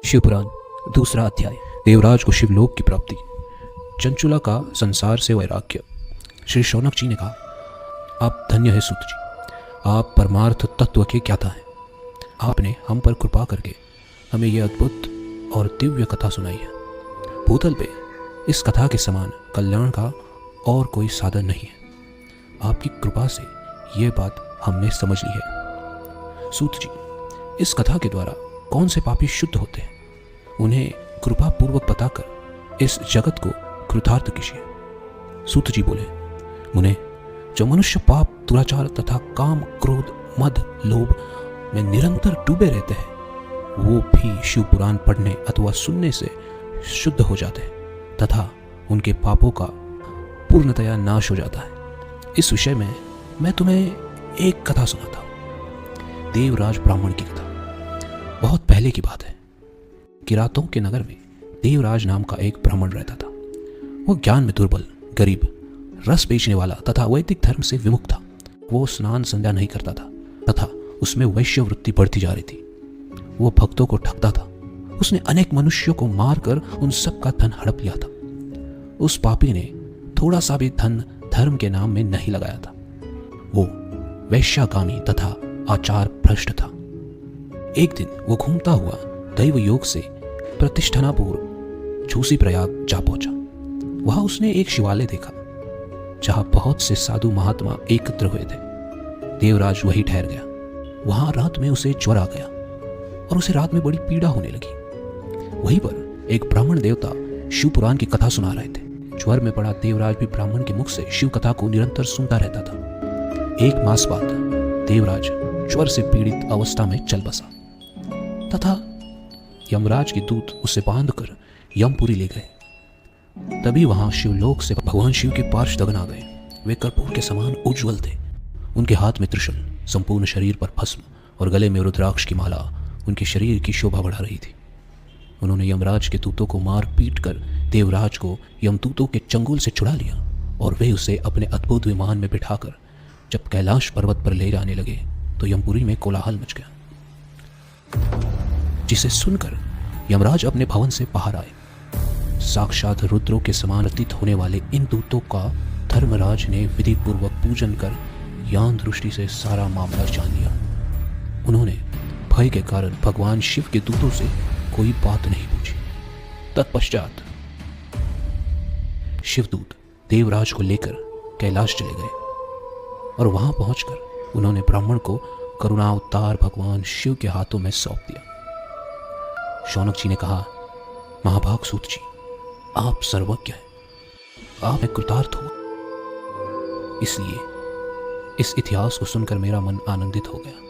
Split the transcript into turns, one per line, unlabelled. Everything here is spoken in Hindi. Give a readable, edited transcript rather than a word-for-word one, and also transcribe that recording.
शिवपुराण दूसरा अध्याय। देवराज को शिवलोक की प्राप्ति। चंचुला का संसार से वैराग्य। श्री शौनक जी ने कहा, आप धन्य है सूत जी, आप परमार्थ तत्व के ज्ञाता हैं। आपने हम पर कृपा करके हमें यह अद्भुत और दिव्य कथा सुनाई है। भूतल पे इस कथा के समान कल्याण का और कोई साधन नहीं है। आपकी कृपा से यह बात हमने समझ ली है। सूत जी, इस कथा के द्वारा कौन से पापी शुद्ध होते हैं, उन्हें कृपा पूर्वक बताकर इस जगत को कृतार्थ कीजिए। सूत जी बोले, मुने, जो मनुष्य पाप, दुराचार तथा काम, क्रोध, मद, लोभ में निरंतर डूबे रहते हैं, वो भी शिव पुराण पढ़ने अथवा सुनने से शुद्ध हो जाते हैं तथा उनके पापों का पूर्णतया नाश हो जाता है। इस विषय में मैं तुम्हें एक कथा सुनाता हूं। देवराज ब्राह्मण की कथा। बहुत पहले की बात है। किरातों के नगर में देवराज नाम का एक ब्राह्मण रहता था। वो ज्ञान में दुर्बल, गरीब, रस बेचने वाला तथा वैदिक धर्म से विमुख था। वो स्नान संध्या नहीं करता था तथा उसमें वैश्य वृत्ति बढ़ती जा रही थी। वो भक्तों को ठगता था। उसने अनेक मनुष्यों को मारकर उन सब का धन हड़प लिया था। उस पापी ने थोड़ा सा भी धन धर्म के नाम में नहीं लगाया था। वो वैश्यागामी तथा आचार भ्रष्ट था। एक दिन वो घूमता हुआ दैव योग से प्रतिष्ठानापुर झूसी प्रयाग जा पहुंचा। वहां उसने एक शिवालय देखा जहां बहुत से साधु महात्मा एकत्र हुए थे। देवराज वहीं ठहर गया। वहां रात में उसे ज्वर आ गया और उसे रात में बड़ी पीड़ा होने लगी। वहीं पर एक ब्राह्मण देवता शिव पुराण की कथा सुना रहे थे। ज्वर में पड़ा देवराज भी ब्राह्मण के मुख से शिव कथा को निरंतर सुनता रहता था। एक मास बाद देवराज ज्वर से पीड़ित अवस्था में चल बसा तथा यमराज के दूत उसे बांधकर यमपुरी ले गए। तभी वहां शिवलोक से भगवान शिव के पार्षदगण आ गए। वे कर्पूर के समान उज्ज्वल थे। उनके हाथ में त्रिशूल, संपूर्ण शरीर पर भस्म और गले में रुद्राक्ष की माला उनके शरीर की शोभा बढ़ा रही थी। उन्होंने यमराज के दूतों को मार पीट कर देवराज को यमदूतों के चंगुल से छुड़ा लिया और वे उसे अपने अद्भुत विमान में बिठाकर जब कैलाश पर्वत पर ले जाने लगे तो यमपुरी में कोलाहल मच गया, जिसे सुनकर यमराज अपने भवन से बाहर आए। साक्षात रुद्रों के समान प्रतीत होने वाले इन दूतों का धर्मराज ने विधि पूर्वक पूजन कर ज्ञान दृष्टि से सारा मामला जान लिया। उन्होंने भय के कारण भगवान शिव के दूतों से कोई बात नहीं पूछी। तत्पश्चात शिवदूत देवराज को लेकर कैलाश चले गए और वहां पहुंचकर उन्होंने ब्राह्मण को करुणावतार भगवान शिव के हाथों में सौंप दिया। शौनक जी ने कहा, महाभाग सूत जी, आप सर्वज्ञ हैं। आप में कृतार्थ हो। इसलिए इस इतिहास को सुनकर मेरा मन आनंदित हो गया।